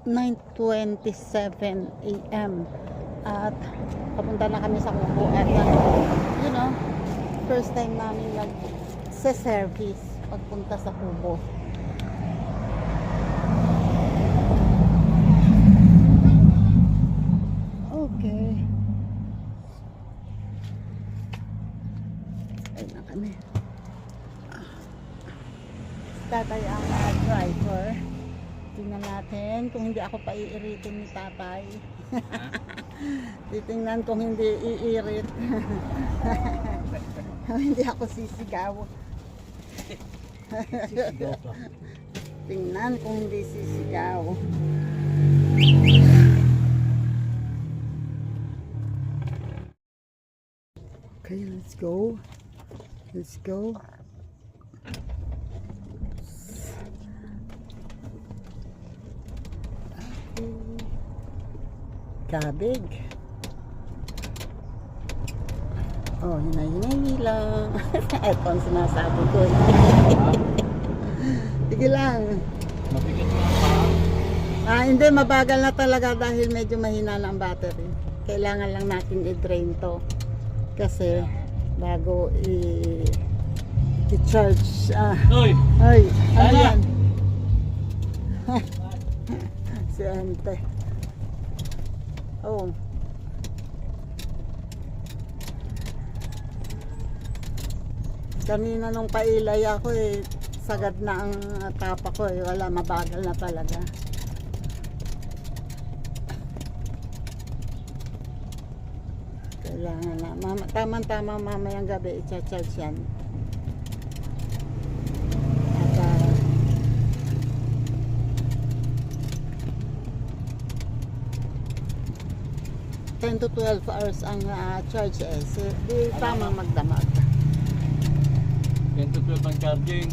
9:27 AM at papunta na kami sa Kubo at you know, first time namin nag-service pagpunta sa Kubo. Okay, ayun na kami. Tatay ang driver. Tingnan natin kung hindi ako paiiritin ni tatay. Titingnan kung hindi iirit. Hindi ako sisigaw. Tingnan kung hindi sisigaw. Okay, let's go. Let's go. Kabig. Oh, hinay-hinay lang. Ito ang sinasabi ko. Sige lang. Mabigat na Hindi, mabagal na talaga dahil medyo mahina na ang battery. Kailangan lang natin i-drain to. Kasi bago i-charge. Hoy! Ay, ano Tama. yan? Si Ante. Oh. Kanina nung pailay ako sagad na ang tapa ko wala, mabagal na talaga. Kailangan na, tama-tama mamayang gabi i-charge yan. At 10 to 12 hours ang charge di tamang magdamag. 10 to 12 ang charging.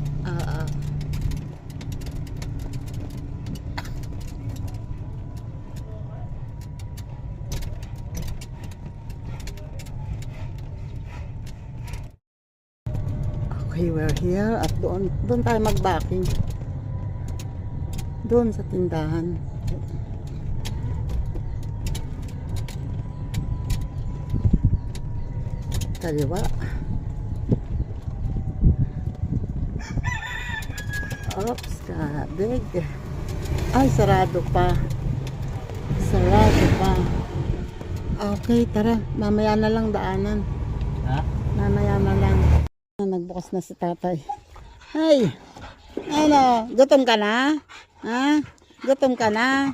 Okay, we're here at doon tayo mag-backing. Doon sa tindahan. Kaliwa. Oops, kabig. Ay, sarado pa. Sarado pa. Okay, tara. Mamaya na lang daanan. Ha? Mamaya na lang. Nagbukas na si tatay. Hey! Ano? Gutom ka na? Ha? Gutom ka na?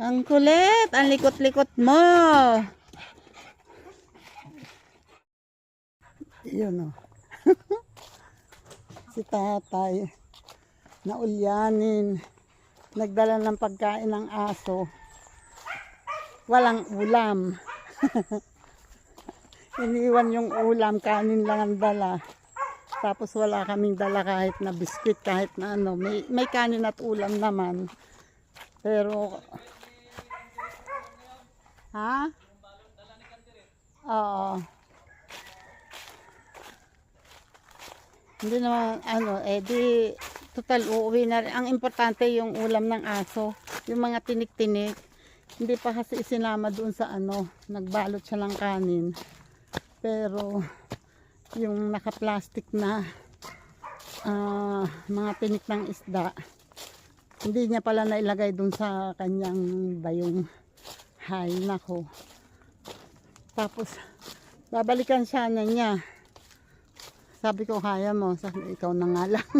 Ang kulit, ang likot-likot mo. Yun o. Si tatay, naulyanin, nagdala ng pagkain ng aso. Walang ulam. Iniwan yung ulam, kanin lang ang dala. Tapos wala kaming dala kahit na biskwit, kahit na ano. May kanin at ulam naman. Pero ha? Oo. Hindi naman di total uuwi na rin. Ang importante yung ulam ng aso, yung mga tinik-tinik. Hindi pa kasi isinama doon sa nagbalot siya ng kanin. Pero yung naka-plastic na mga tinik ng isda, hindi niya pala nailagay doon sa kanyang bayong. Hay nako. Tapos babalikan siya niya. Sabi ko, kaya mo. Sabi, ikaw na nga lang.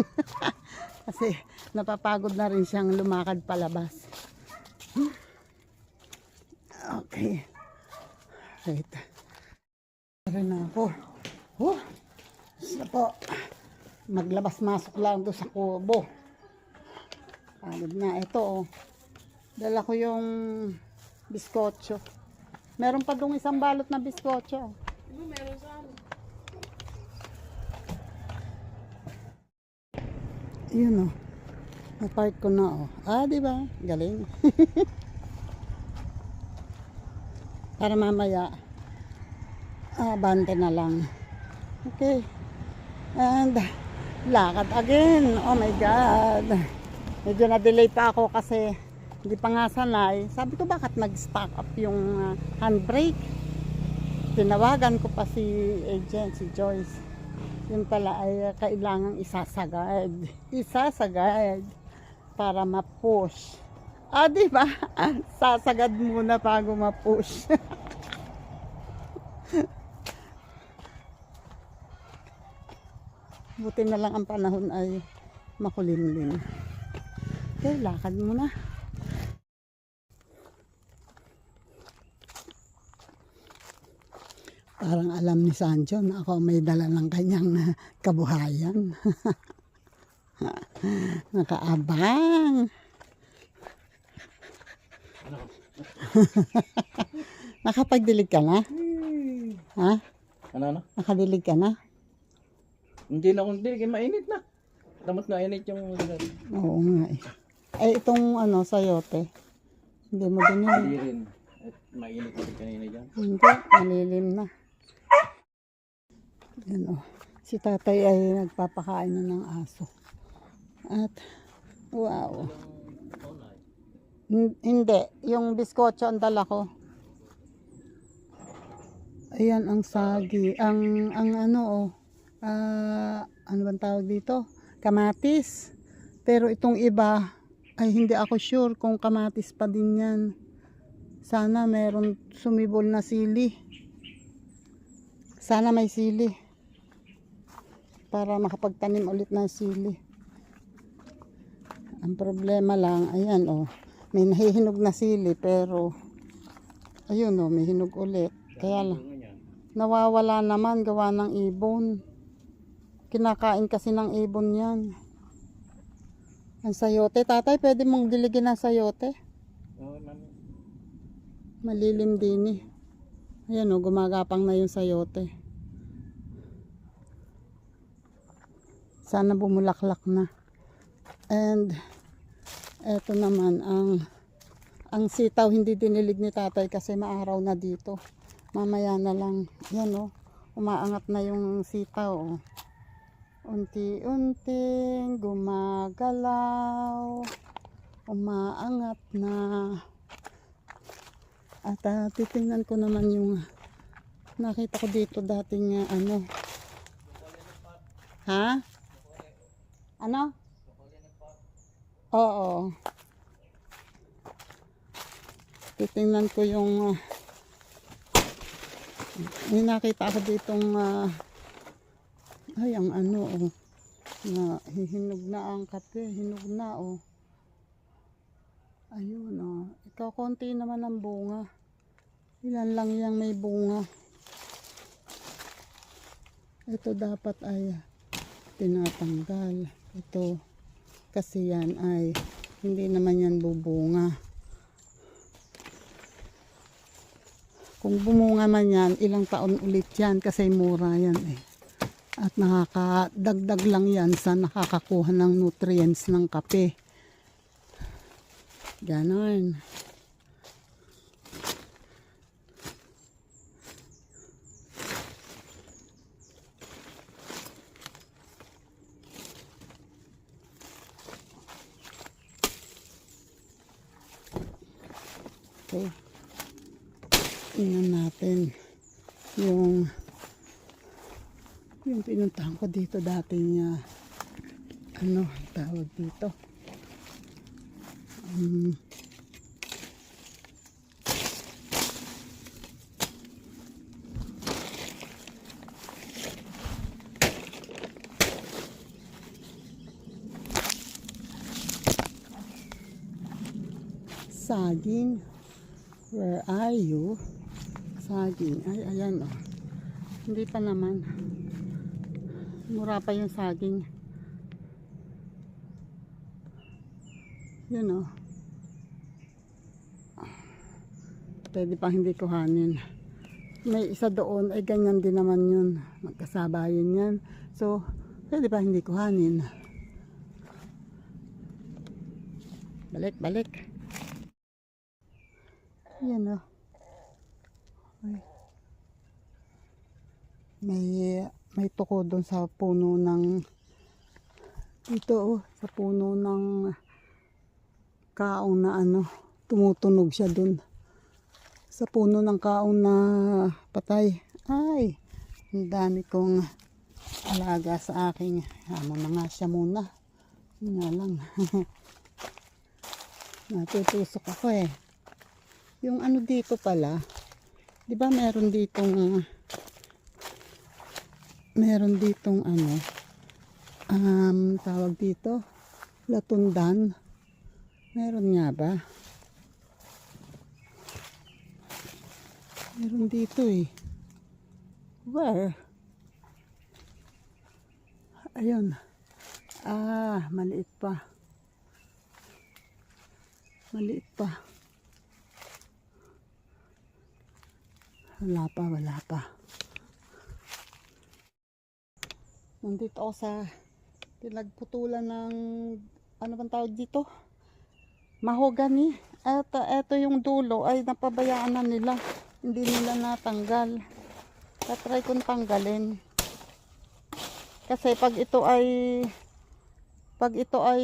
Kasi napapagod na rin siyang lumakad palabas. Okay. Right. Rin ako. Isa po. Maglabas-masok lang doon sa kubo. Pagod na. Ito dala ko yung biskotso. Meron pa dong isang balot na biskotso. Meron sa Yun oh. Na-park ko na oh. Ah, di ba? Galing. Para mamaya, bante na lang. Okay. And, lakad again. Oh my God. Medyo na-delay pa ako kasi hindi pa nga sanay. Sabi ko bakit nag-stock up yung handbrake. Tinawagan ko pa si agent, si Joyce. Yun pala ay kailangang isasagad. Isasagad para ma-push. Ah, di ba? Sasagad muna bago ma-push. Buti na lang ang panahon ay makulimlim. Okay, lakad muna. Parang alam ni Sancho na ako may dala ng kanyang kabuhayan. Nakaabang. Nakapagdilig ka na? Ha? Ano? Nakadilig ka na? Hindi na akong dilig, mainit na. Tamot na init yung lugar. Oo nga eh. Eh itong sayote. Hindi mo din yun. Hindi rin. At mainit na kanina dyan. Hindi, malilim na. Yan o. Si tatay ay nagpapakain na ng aso. At, wow. Hindi, yung biskotso ang dala ko. Ayan ang sagi. Ang ano bang tawag dito? Kamatis. Pero itong iba ay hindi ako sure kung kamatis pa din yan. Sana meron sumibol na sili. Sana may sili. Para makapagtanim ulit ng sili. Ang problema lang, ayan may nahihinog na sili pero ayun may hinog ulit. Kaya lang, nawawala naman gawa ng ibon. Kinakain kasi ng ibon yan. Ang sayote, tatay, pwede mong diligin ng sayote? Oo, mami. Malilim din eh. Ayan gumagapang na yung sayote. Sana bumulaklak na. And eto naman ang sitaw hindi dinilig ni tatay kasi maaraw na dito. Mamaya na lang. Yan umaangat na yung sitaw. Unti-unting gumagalaw. Umaangat na. At titingnan ko naman yung nakita ko dito dating ha? Ano? Oo. Titingnan ko yung may nakita ako ditong ay ang na hihinog na ang kape, hinog na ayun ikaw konti naman ang bunga, ilan lang yang may bunga. Ito dapat ay tinatanggal ito kasi yan ay hindi naman yan bubunga. Kung bumunga man yan, ilang taon ulit yan kasi mura yan eh. At nakakadagdag lang yan sa nakakakuha ng nutrients ng kape. Ganon. Okay. Tingnan natin yung pinuntahan ko dito dati niya tawag dito saging. Where are you? Saging. Ay, ayan Hindi pa naman. Mura pa yung saging. Yun Pwede pa hindi kuhanin. May isa doon ay ganyan din naman yun. Magkasabayan yan. So, pwede pa hindi kuhanin. Balik, balik. Yan oh. Ay. May tuko doon sa puno ng dito oh, sa puno ng kaong na ano, tumutunog siya doon. Sa puno ng kaong na patay. Ay, ang dami kong alaga sa aking. Hamon na nga siya muna. Yun nga lang. Natutusok ako eh. Yung ano dito pala, di ba meron ditong ano, tawag dito, latundan. Meron nga ba? Meron dito eh. Where? Ayun. Ah, maliit pa. Maliit pa. Wala pa, wala pa. Nandito ako sa pinagputulan ng ano bang tawag dito? Mahogany. Eto yung dulo ay napabayaan na nila. Hindi nila natanggal. Tatry kong tanggalin. Kasi pag ito ay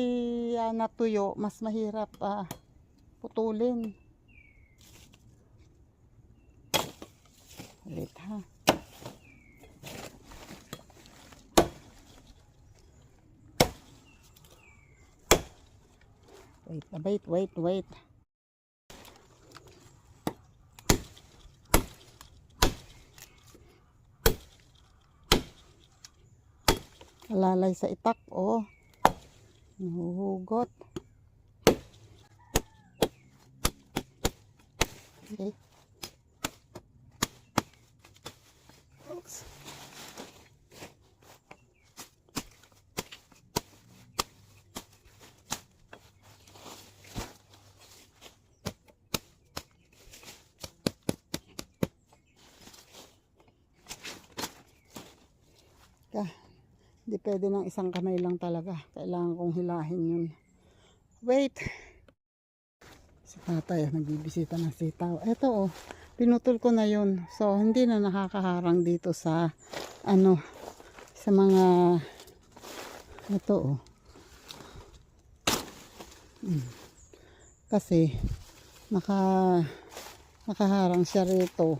natuyo, mas mahirap putulin. Wait ha. Wait. Alalay sa itak, oh. Nahuhugot. Okay. Oops. Hindi pwede ng isang kamay lang talaga. Kailangan kong hilahin yun. Wait! Si tatay, nagbibisita ng sitaw. Eto oh, pinutol ko na yun. So, hindi na nakakaharang dito sa, ano, sa mga, ito oh. Kasi, nakaharang siya rito.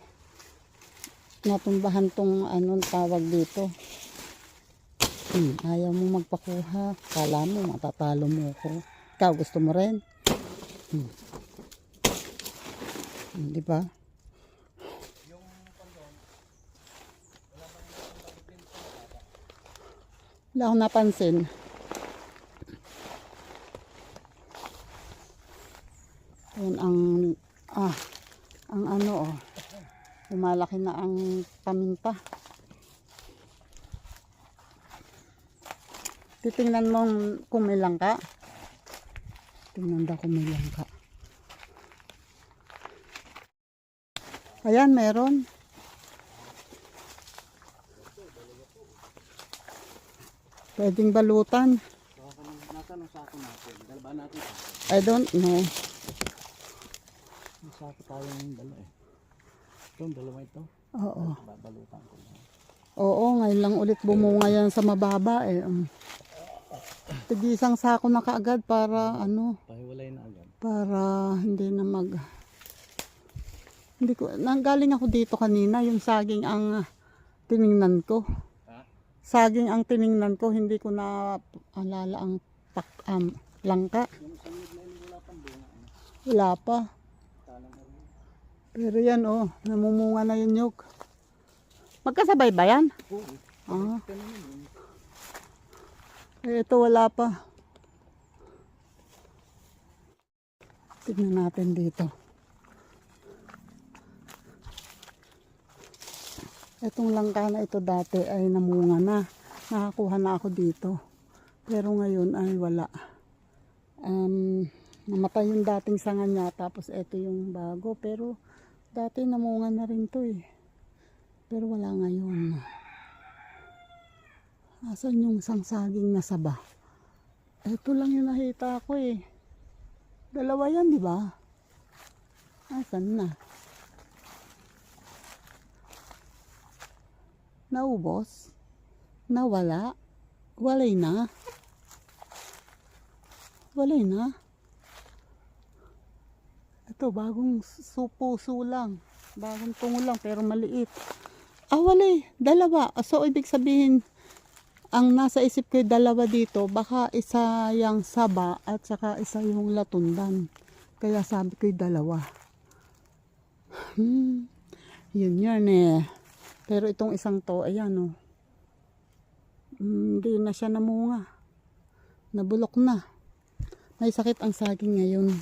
Natumbahan tong, anong tawag dito. Ayaw mo magpakuha. Kala mo, matatalo mo ko. Ikaw, gusto mo rin? Di ba? Wala akong napansin. Ayan ang ano oh. Lumalaki na ang paminta. Titingnan mo kung may langka. Tingnan daw kung may langka. Ayan, meron. Pwedeng balutan. Nasaan ang sako natin? Dalba natin. I don't know. Ang sako tayong dala eh. Itong dalawa ito. Oo. Babalutan ko na. Oo, ngayon lang ulit bumunga yan sa mababa eh. Tigisang sako na kaagad para ano. Pahiwalay na agad. Para hindi na hindi ko, nanggaling ako dito kanina, yung saging ang tiningnan ko. Ha? Saging ang tiningnan ko, hindi ko na alala ang langka. Yung sa mid na yun, wala pang bunga. Wala pa. Talang na rin. Pero yan oh, namumunga na yung nyug. Magkasabay ba yan? Oo. Ah. Ito naman yun. Eh, ito wala pa. Tignan natin dito. Itong langka na ito dati ay namunga na. Nakakuha na ako dito. Pero ngayon ay wala. Namatay yung dating sanga niya. Tapos ito yung bago. Pero dati namunga na rin to eh. Pero wala ngayon. Asan yung isang saging na saba? Ito lang yung nakita ko eh. Dalawa yan, di ba? Asan na? Naubos? Nawala? Walay na? Walay na? Ito, bagong puso lang. Bagong tungo lang, pero maliit. Ah, walay. Dalawa. So, ibig sabihin, ang nasa isip ko dalawa dito, baka isa yung saba at saka isa yung latundan. Kaya sabi ko dalawa. Yun eh. Pero itong isang to, ayan oh. Hindi na siya namunga. Nabulok na. May sakit ang saging ngayon.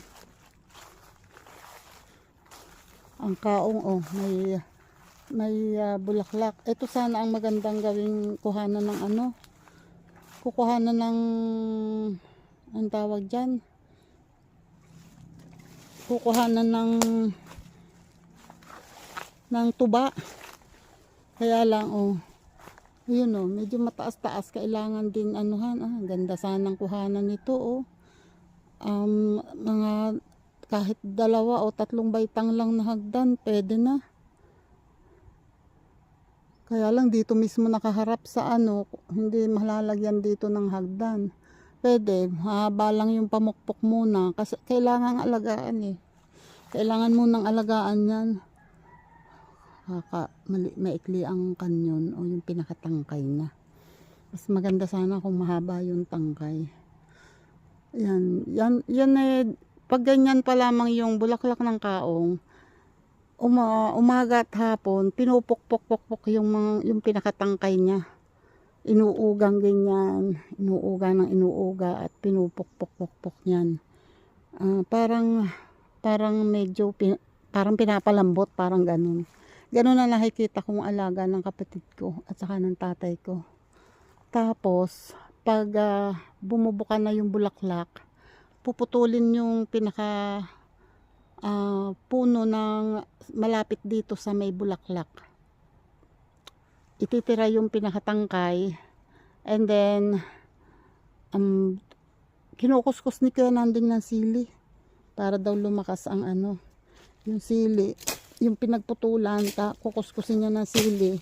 Ang kaong oh, may bulaklak. Ito sana ang magandang gawing kuhanan ng ano. Kukuhanan ng ang tawag diyan. Kukuhanan ng tuba. Kaya lang oh. Ayun oh, medyo mataas-taas, kailangan din anuhan. Ah, ganda sanang kuhanan nito oh. Mga kahit 2 o 3 baitang lang na hagdan, pwede na. Kaya lang dito mismo nakaharap sa ano, hindi malalagyan dito ng hagdan. Pwede, mahaba lang yung pamukpok muna kasi kailangan alagaan eh. Kailangan munang alagaan yan. Maikli ang kanyon o yung pinakatangkay na. Mas maganda sana kung mahaba yung tangkay. Yan eh, pag ganyan pa lamang yung bulaklak ng kaong, umaga at hapon, pinupukpok-pukpok yung pinakatangkay niya. Inuugang ganyan, inuuga at pinupukpok-pukpok niyan. Parang medyo, parang pinapalambot, parang ganun. Ganun na nakikita kong alaga ng kapatid ko at saka ng tatay ko. Tapos, pag bumubuka na yung bulaklak, puputulin yung pinaka puno ng malapit dito sa may bulaklak. Ititira yung pinakatangkay and then kinukuskus ni Kuya Nanding ng sili para daw lumakas ang ano, yung sili. Yung pinagputulan, kukuskusin niya ng sili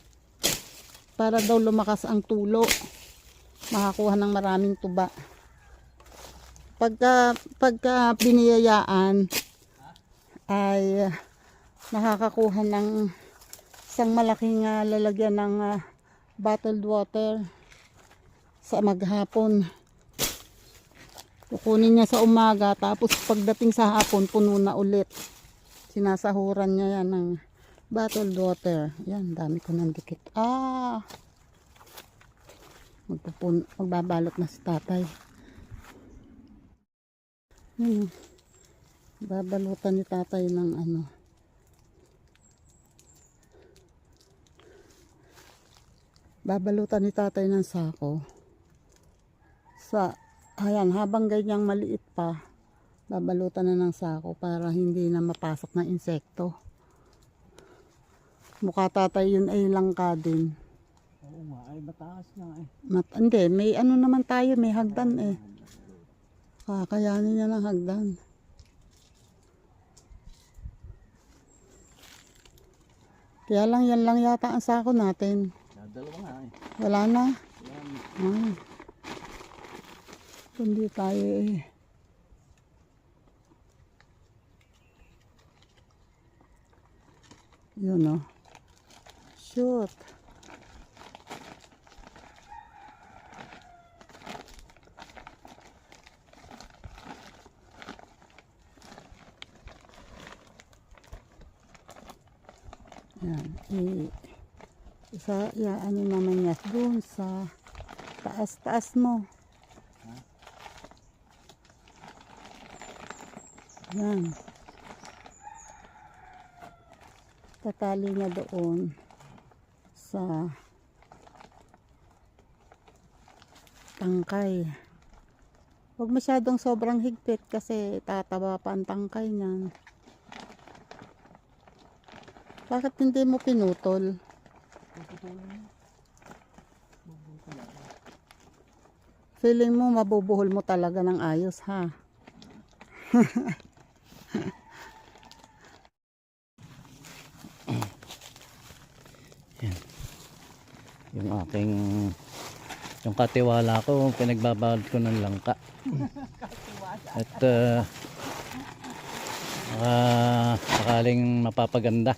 para daw lumakas ang tulo, makakuha ng maraming tuba. Pagka biniyayaan ay nakakakuha ng isang malaking lalagyan ng bottled water sa maghapon. Kukunin niya sa umaga, tapos pagdating sa hapon puno na ulit. Sinasahuran niya yan ng bottled water. Yan, dami ko ng dikit. Magbabalot na si tatay. Babalutan ni tatay ng ano. Babalutan ni tatay ng sako. Ayan, habang ganyang maliit pa, babalutan na ng sako para hindi na mapasok ng insekto. Mukha tatay yun ay langka din. Oo nga, ay mataas na eh. Hindi, may ano naman tayo, may hagdan eh. Kakayanin niya ng hagdan. Kaya lang, yan lang yata ang sako natin. Dalawa nga eh. Wala na. Yan. Kundi tayo eh. Yun o. Shoot. Yan. Ano naman yan? Doon sa taas mo. Yan. Tatali niya doon sa tangkay. Huwag masyadong sobrang higpit kasi tataba pa ang tangkay niyan. Bakit hindi mo pinutol? Feeling mo mabubuhol mo talaga ng ayos ha? Yan. Yung katiwala ko, pinagbabawal ko ng langka. At sakaling mapapaganda,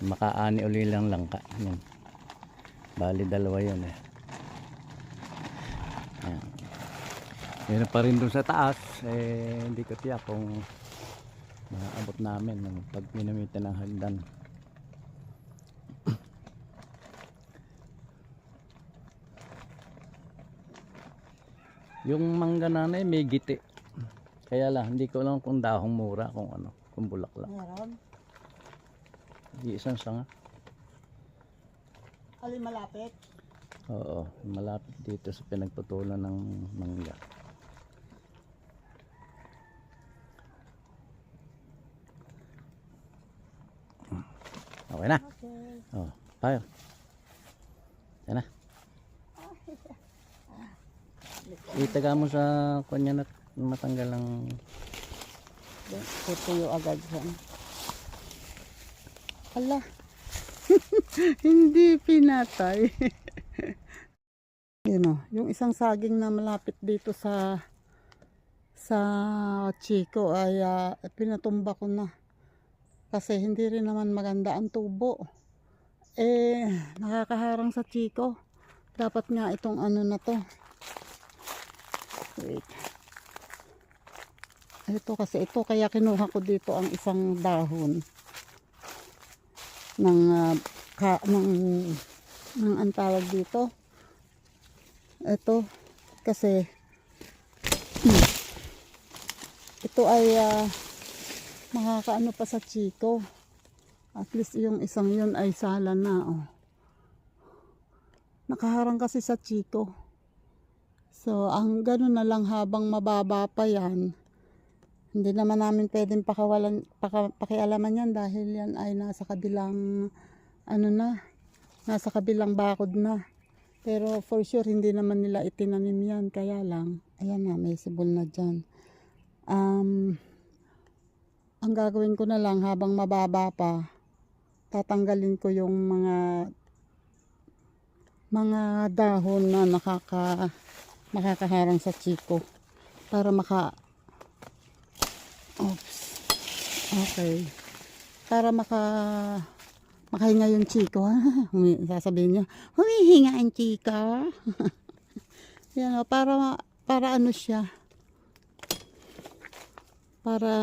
makaani uli lang langka. Yan. Bali dalawa yun eh. Yan. Yun pa rin dun sa taas, hindi ko tiyak kung maabot namin pag minamitan ng hagdan. Yung mangga nanay may giti. Kaya lang, hindi ko alam kung dahong mura, kung ano, kung bulaklak. Meron. Di isang sanga. Alin malapit? Oo, malapit dito sa pinagputulan ng mangga. Okay na? Okay. Oh, tayo. Yan na. Itaga mo sa kanya na matanggal ang Tutuyo agad yan. Ala. Hindi pinatay. Yun o, yung isang saging na malapit dito sa Chico ay pinatumba ko na. Kasi hindi rin naman maganda ang tubo. Nakakaharang sa Chico. Dapat nga itong ano na to. Wait. Ito kasi ito, kaya kinuha ko dito ang isang dahon ng ang tawag dito. Ito kasi ito ay makakaano pa sa Chico. At least yung isang yun ay sala na. Oh. Nakaharang kasi sa Chico. So ang ganun na lang habang mababa pa yan. Hindi naman namin pwedeng pakialaman yan dahil yan ay nasa kabilang nasa kabilang bakod na. Pero for sure hindi naman nila itinanim yan, kaya lang ayan na, may sibol na dyan. Ang gagawin ko na lang habang mababa pa, tatanggalin ko yung mga dahon na makakaharang sa Chico para okay. Para makahinga yung Chico. Sasabihin niya, humihinga ang Chico. Yan o, para ano siya. Para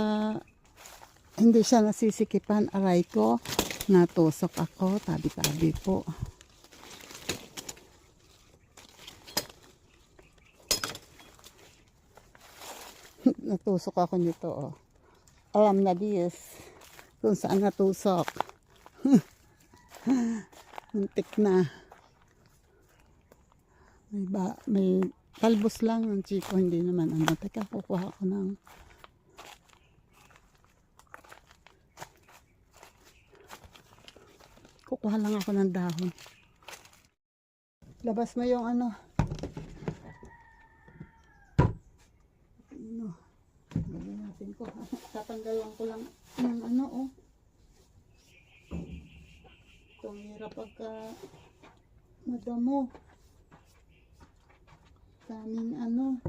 hindi siya nasisikipan. Aray ko, natusok ako. Tabi-tabi po. Natusok ako nito oh. Alam na this kung saan natusok. Muntik na. May talbos lang ng Chico, hindi naman ano. Teka, kukuha ko ng kukuha lang ako ng dahon. Labas mo yung ano. Gawin natin ko. Tatanggalan ko lang ng ano oh. Itong hirap pagka madamo. Daming ano.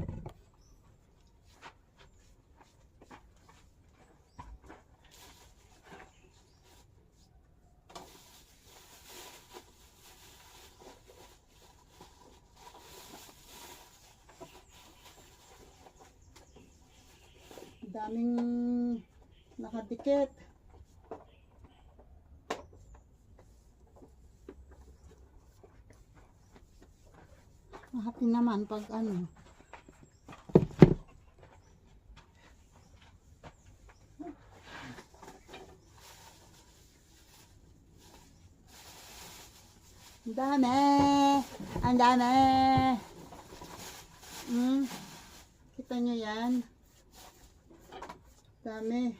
Daming nakadikit. Happy naman pag ano. Ang dami. Ang dami. Kita nyo yan. Dami.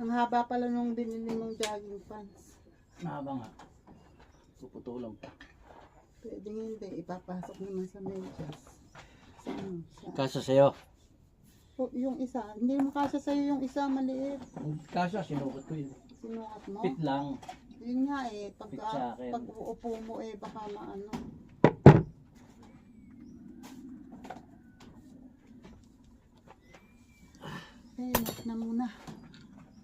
Ang haba pala nung binili mong jogging pants. mahaba nga. Puputulan pa. Pwede hindi, ipapasok naman sa medyas. Sa ano, sa... Kasya sa'yo. O, yung isa, hindi mo kasya sa'yo yung isa maliit. Kasya, sinukat ko yun. Sinukat mo? Fit lang. Yun nga eh, Fit sa akin. pag uupo mo eh, baka maano. Okay, mat na muna.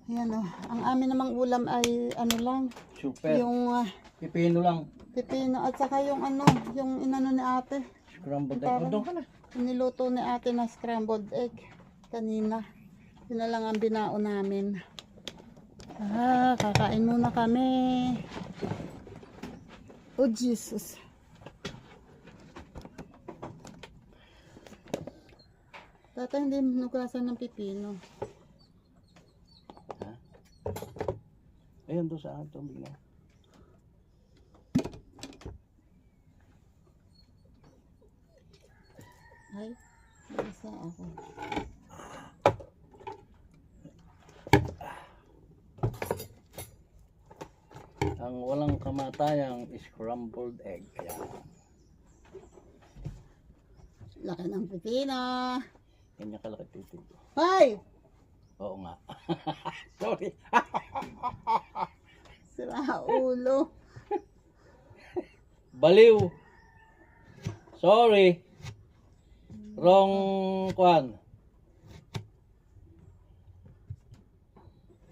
Ayan o, ang amin namang ulam ay ano lang, Super. yung Pipino lang. pipino at saka yung ano, yung inano ni ate. Scrambled egg. Parang- Doon ka na. Niluto ni ate na scrambled egg kanina. Yun na lang ang binao namin. Kakain muna kami. Oh Jesus. Tata, hindi nugasan ng pipino. Ha? Ayun doon sa ato. Bigla. Ay, nasa ako. Ang walang kamatayang scrambled egg. Ayan. Laki ng pipino. Ganyan kalaki titig. Hoy! Oo nga. Sorry. Sira ulo. Baliw. Sorry. Wrong kwan.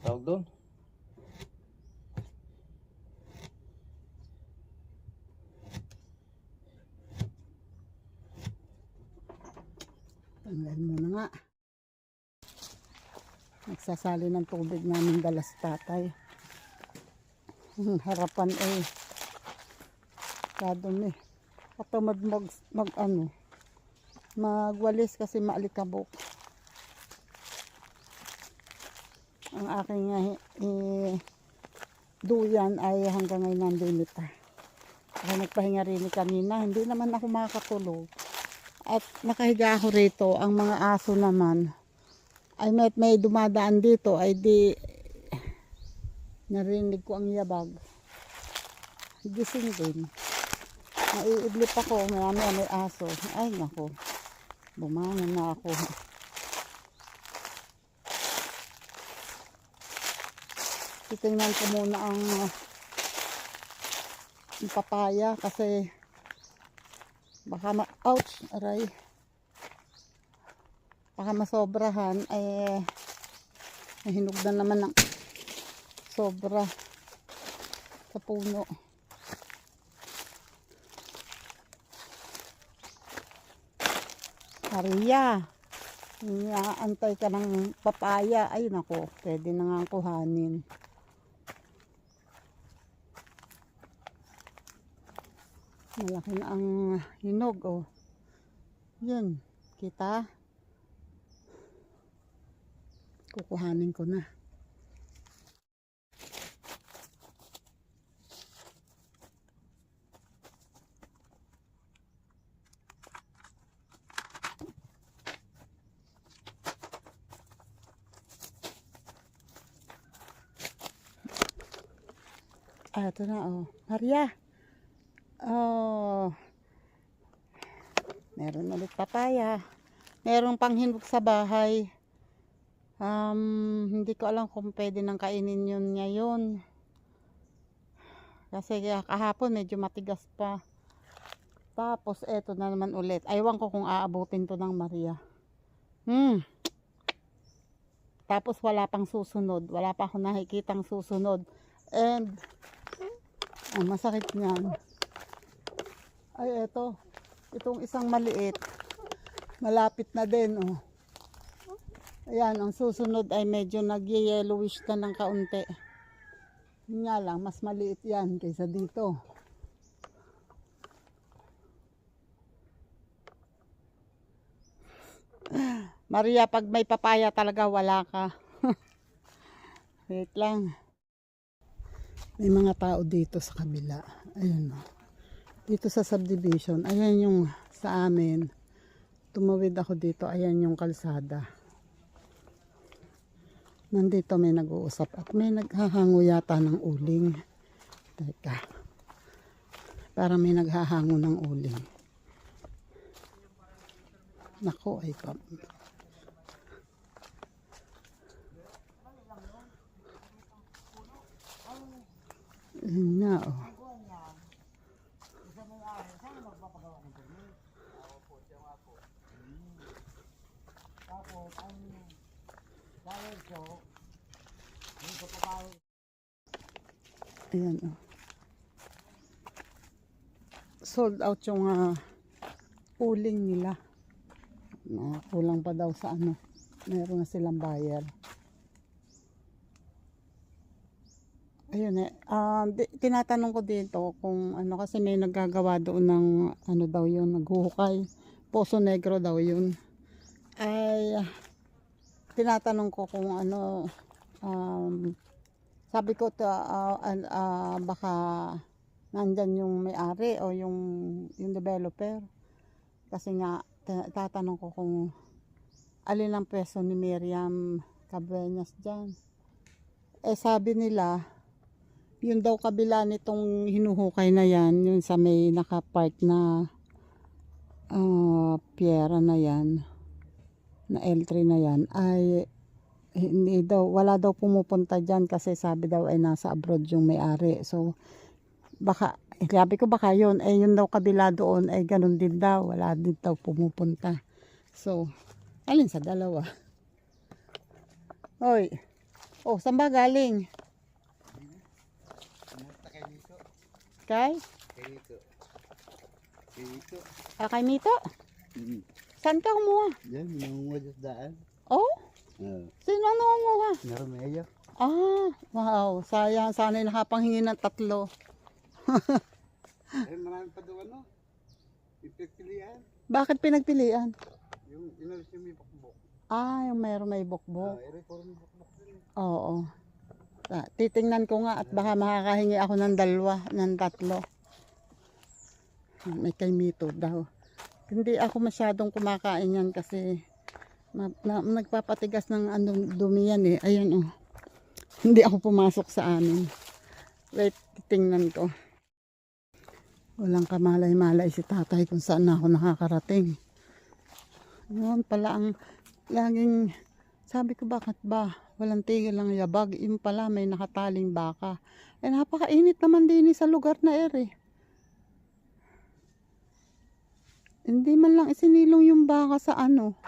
Tawag doon. Tanggal mo na nga. Nagsasali ng tubig namin dalas tatay. Harapan ay kadumi. Katamad magwalis kasi maalikabok. Ang aking duyan ay hanggang ngayon nandun pa. Kaya nagpahinga rin kanina, hindi naman ako makakatulog. At nakahiga ako rito, ang mga aso naman ay may dumadaan dito ay di narinig ko ang yabag. Gising din. Naiidlip ako, may aso. Ay nako, bumangon na ako. Titingnan ko muna ang papaya kasi baka ouch, aray. Baka masobrahan, nahinog na naman ng sobra sa puno. Maria, antay ka ng papaya. Ay nako, pwede na nga kuhanin. Malaki na ang hinog, oh. Yun, kita. Kukuhanin ko na. Ito na, oh. Maria. Oh. Meron ulit papaya. Meron pang hinog sa bahay. Hindi ko alam kung pwede nang kainin yun ngayon. Kasi kahapon medyo matigas pa. Tapos eto na naman ulit. Aywan ko kung aabutin to ng Maria. Tapos wala pang susunod. Wala pa akong nakikitang susunod. And masakit niyan. Ay eto. Itong isang maliit. Malapit na din, oh. Ayan, ang susunod ay medyo nag-yellowish na ng kaunti. Yun nga lang, mas maliit yan kaysa dito. Maria, pag may papaya talaga, wala ka. Wait lang. May mga tao dito sa kabila. Ayun, oh. Dito sa subdivision. Ayan yung sa amin. Tumawid ako dito. Ayan yung kalsada. Nandito may nag-uusap at may naghahango yata ng uling. Teka. Para may naghahango ng uling. Nako ay pa. Ayun na oh. Ayan oh. Sold out yung uling nila. Kulang pa daw sa ano. Meron na silang buyer. Ayun eh. Tinatanong ko dito kung ano kasi may naggagawa doon ng ano daw yun, naghuhukay. Poso Negro daw yun. Ay tinatanong ko kung ano sabi ko baka nandyan yung may-ari o yung developer. Kasi nga tatanong ko kung alin ang pwesto ni Miriam Cabeñas dyan. Eh sabi nila yun daw kabila nitong hinuhukay na yan, yun sa may nakapark na piera na yan, na L3 na yan, ay hindi daw, wala daw pumupunta dyan kasi sabi daw ay nasa abroad yung may-ari. So baka, sabi ko baka yun, eh yun daw kabila doon ay ganun din daw, wala din daw pumupunta. So alin sa dalawa? Hoy, oh saan ba galing? Kay? Kay Mito. Kay Mito. Kay Mito? Saan ka kumuha? Diyan, nangunguha sa daan. Oh? Sino ang nangunguha? Narumeyo. Wow. Sayang. Sana'y nakapanghingi ng 3. Marami pa doon ano? Pipilian. Bakit pinagpilian? Yung inalis yung may bukbok. Yung meron may bukbok. Puro may bukbok din. Oo. Titingnan ko nga at baka makakahingi ako ng 2, ng 3. May kay Mito daw. Hindi ako masyadong kumakain yan kasi nagpapatigas ng dumi yan eh. Ayan oh. Hindi ako pumasok sa amin. Wait, titingnan ko. Walang kamalay-malay si tatay kung saan ako nakakarating. Yun pala ang laging sabi ko bakit ba walang tigil lang yabag. Yung pala may nakataling baka. Eh napakainit naman din sa lugar na ere. Hindi man lang isinilong yung baka sa ano.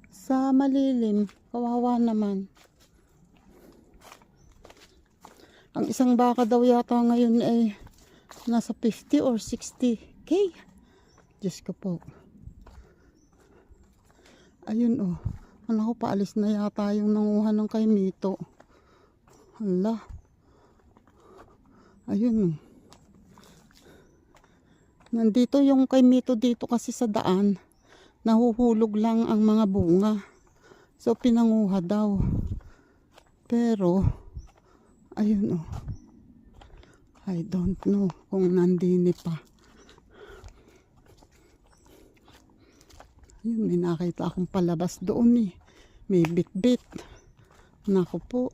Sa malilim. Kawawa naman. Ang isang baka daw yata ngayon ay nasa 50 or 60k. Diyos ko po. Ayun oh. Ano ko, paalis na yata yung nanguha ng kay Mito. Hala. Ayun. Nandito yung kay Mito dito kasi sa daan. Nahuhulog lang ang mga bunga. So pinanguha daw. Pero, ayun oh. I don't know kung nandini pa. Yun, may nakita akong palabas doon eh. May bit-bit. Naku po.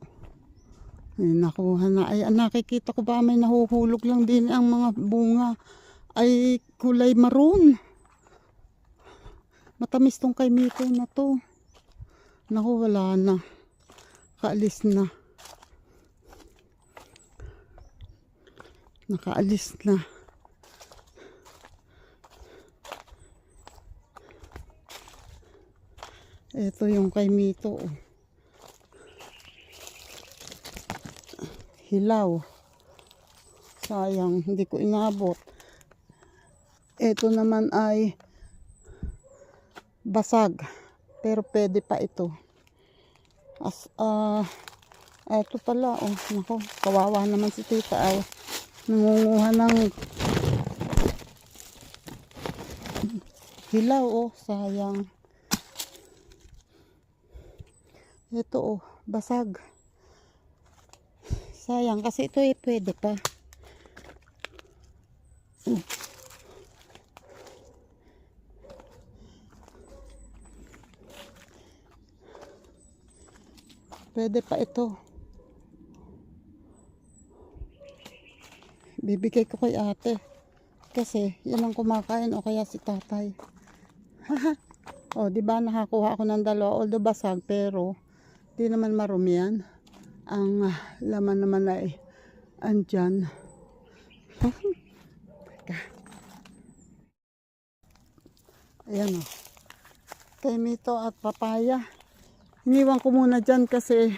Ay, nakuha na. Ay, nakikita ko ba may nahuhulog lang din ang mga bunga. Ay, kulay maroon. Matamis tong kay Mito na to. Naku, wala na. Kaalis na. Nakaalis na. Ito yung kay Mito. Hilaw. Sayang, hindi ko inabot. Ito naman ay basag. Pero pwede pa ito. Ito pala. Oh, nako, kawawa naman si tita ay nangunguha ng hilaw. Oh, sayang. Ito oh, basag. Sayang kasi ito eh pwede pa. Pwede pa ito. Bibigay ko kay ate. Kasi yun ang kumakain o kaya si tatay. O, di ba nakakuha ako ng dalawa, although basag, pero di naman marumi yan. Ang laman naman ay andyan. Teka. Ayan o. Temito at papaya. Iniwan ko muna dyan kasi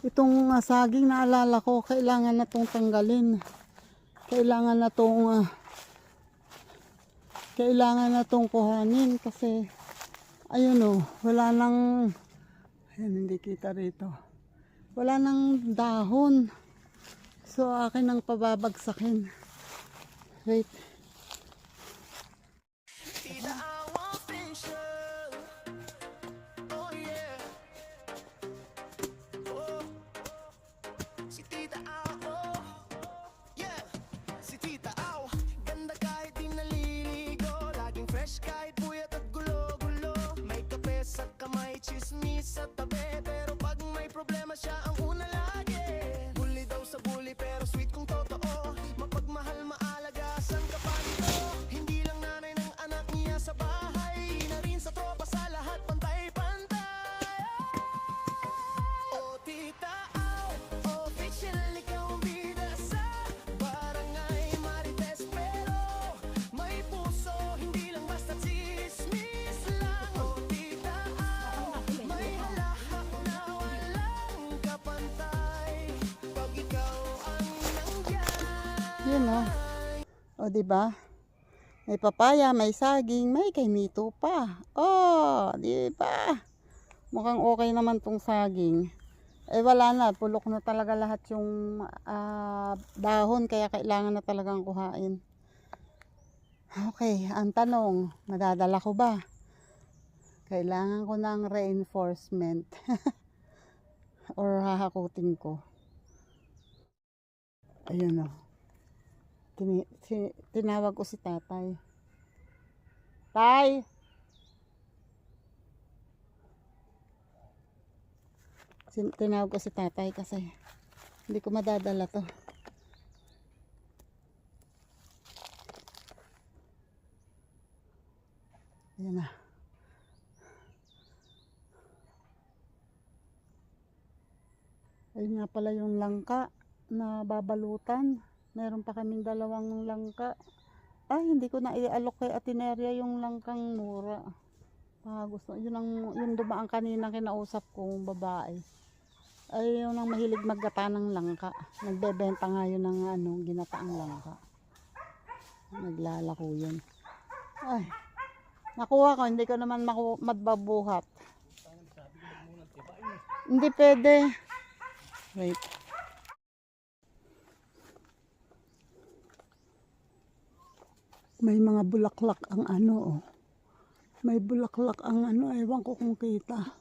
itong saging naalala ko, kailangan na itong tanggalin. Kailangan na itong kuhanin kasi ayun o, wala nang, ayan, hindi kita rito. Wala nang dahon. So akin ang pababagsakin. Wait. Kahit puyat at gulo-gulo, may kape sa kamay, chismis sa tabi. Pero pag may problema siya ang una lagi. Bully daw sa bully pero sweet kung totoo. Mapagmahal, maalagas ang kapanito. Hindi lang nanay ng anak niya sa bahay, na rin sa tropa, sa lahat pantay-pantay. Oh tita, official ikaw ang bida sa barangay Marites. Pero may puso, hindi lang basta chismis lang. Oh tita, may halahak na walang kapantay pag ikaw ang nandiyan. Yun o. O, diba? May papaya, may saging, may kaimito pa. Oh, diba? Mukhang okay naman tong saging. Eh, wala na. Pulok na talaga lahat yung dahon. Kaya kailangan na talagang kuhain. Okay, ang tanong, madadala ko ba? Kailangan ko ng reinforcement. Or hahakutin ko. Ayun o. Tinawag ko si tatay. Tay! Tinawag ko si tatay kasi hindi ko madadala to. Ayan na. Ayun nga pala yung langka na babalutan. Meron pa kaming dalawang langka. Ay, hindi ko na i-alok kay Atineria yung langkang mura. Gusto, yung dumaan kanina kinausap kong babae. Ay, yun ang mahilig maggata ng langka. Nagbebenta nga yun ng ginataang langka. Naglalako yun. Ay, nakuha ko, hindi ko naman madbabuhat. Hindi pwede. Wait. May mga bulaklak ang oh. May bulaklak ang ewan ko kung kita.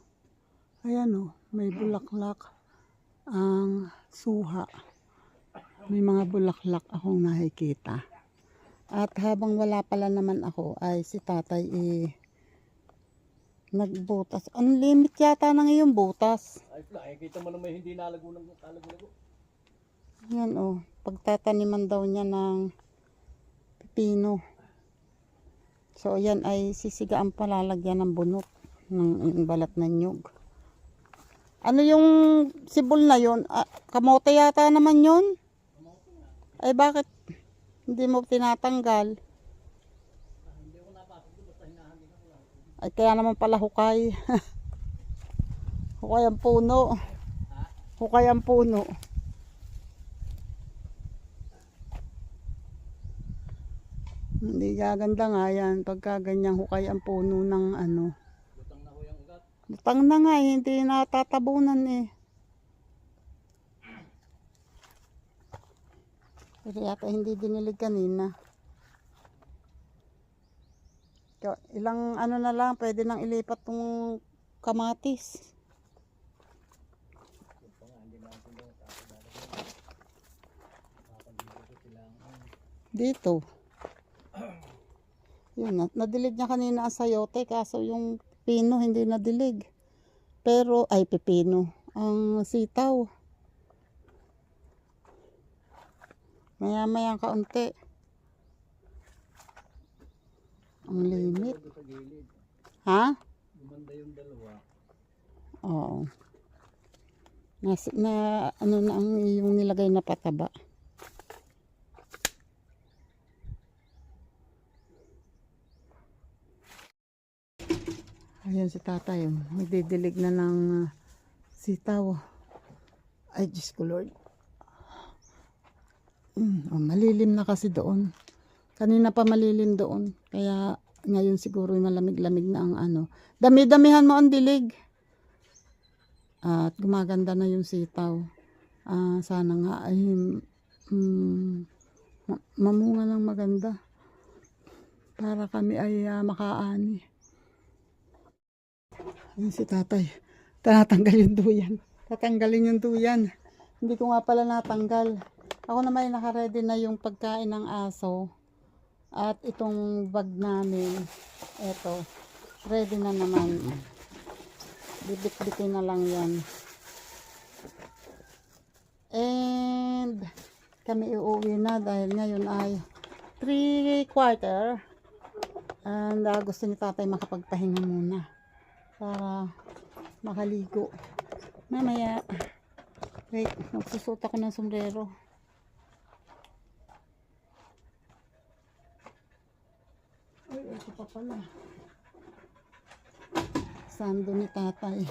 Ayan may bulaklak ang suha. May mga bulaklak akong nakikita. At habang wala pala naman ako, ay si tatay nagbutas. Ang limit yata ng iyong butas. Ay, kita mo na may hindi nalago ng talago-lago. Yan pagtataniman daw niya ng pipino. So yan ay sisigaan palalagyan ng bunot ng balat ng nyug. Ano yung sibol na yun? Kamote yata naman yun? Ay bakit hindi mo tinatanggal? Ay kaya naman pala hukay. Hukay ang puno. Hukay ang puno. Hindi gaganda nga yan pagka ganyang hukay ang puno ng Lutang na ho yung ugat. Lutang na nga hindi natatabunan Pero yata hindi dinilig kanina. Ilang na lang pwede nang ilipat tong kamatis. Dito. Yun, nadilig niya kanina ang sayote kaso yung pino hindi nadilig. Pero ay pipino ang sitaw. Maya-maya kaunti. Ang limit. Sa gilid. Ha? Gumanda yung dalawa. Oo. Ano na ang yung nilagay na pataba. Ayan si tatay. Magdidilig na ng sitaw. Ay, Diyos ko Lord. Malilim na kasi doon. Kanina pa malilim doon. Kaya ngayon siguro malamig-lamig na ang ano. Dami-damihan mo ang dilig. At gumaganda na yung sitaw. Sana nga ay mamunga ng maganda. Para kami ay makaani. Ayun si tatay. Tatanggal yung duyan. Tatanggalin yung duyan. Hindi ko nga pala natanggal. Ako naman ay nakaready na yung pagkain ng aso. At itong bag namin. Eto. Ready na naman. Bibit-bitin na lang yan. And kami uuwi na dahil ngayon ay 3/4. And gusto ni tatay makapagpahinga muna. Para makaligo. Mamaya. Wait, magsusuot ako ng sombrero. Ay, ito pa pala. Sando ni tatay.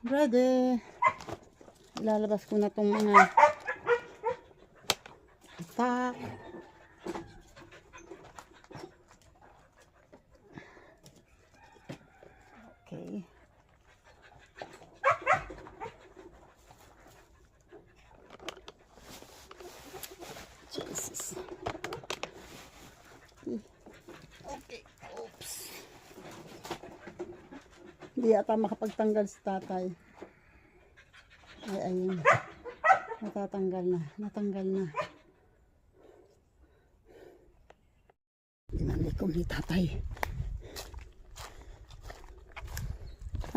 Ready. Ilalabas ko na tong mga pack. Okay. Jesus. Okay. Oops. Hindi yata makapagtanggal si tatay. Ay, ayun. Natatanggal na. Natanggal na. Ginalikom ni tatay.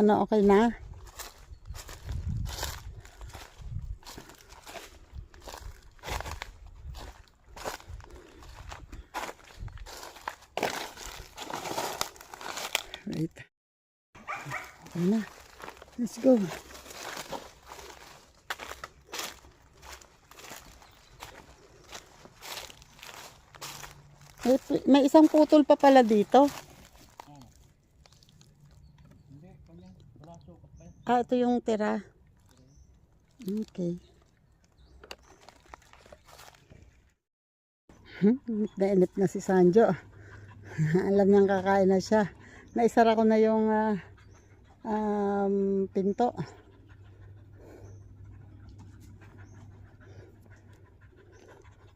Ano, okay na? Right. Okay na. Let's go. May isang putol pa pala dito. Ito yung tira. Okay. Nainip na si Sanjo. Alam niyang kakain na siya. Naisara ko na yung pinto.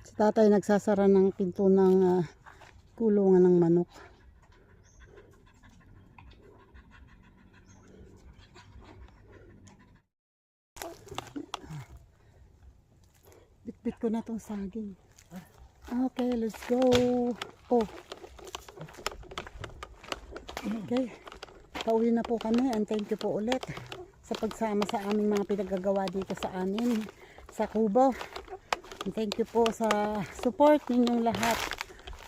Si tatay nagsasara ng pinto ng kulungan ng manok. Bitbit ko na tong saging. Okay, let's go. Oh. Okay. Pauwi na po kami and thank you po ulit sa pagsama sa aming mga pinagagawa dito sa amin sa Kubo. And thank you po sa support ninyong lahat.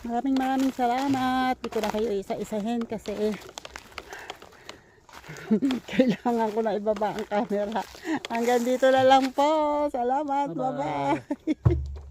Maraming salamat. Hindi ko na kayo isa-isahin kasi kailangan ko na ibaba ang camera. Hanggang dito na lang po. Salamat. Bye-bye.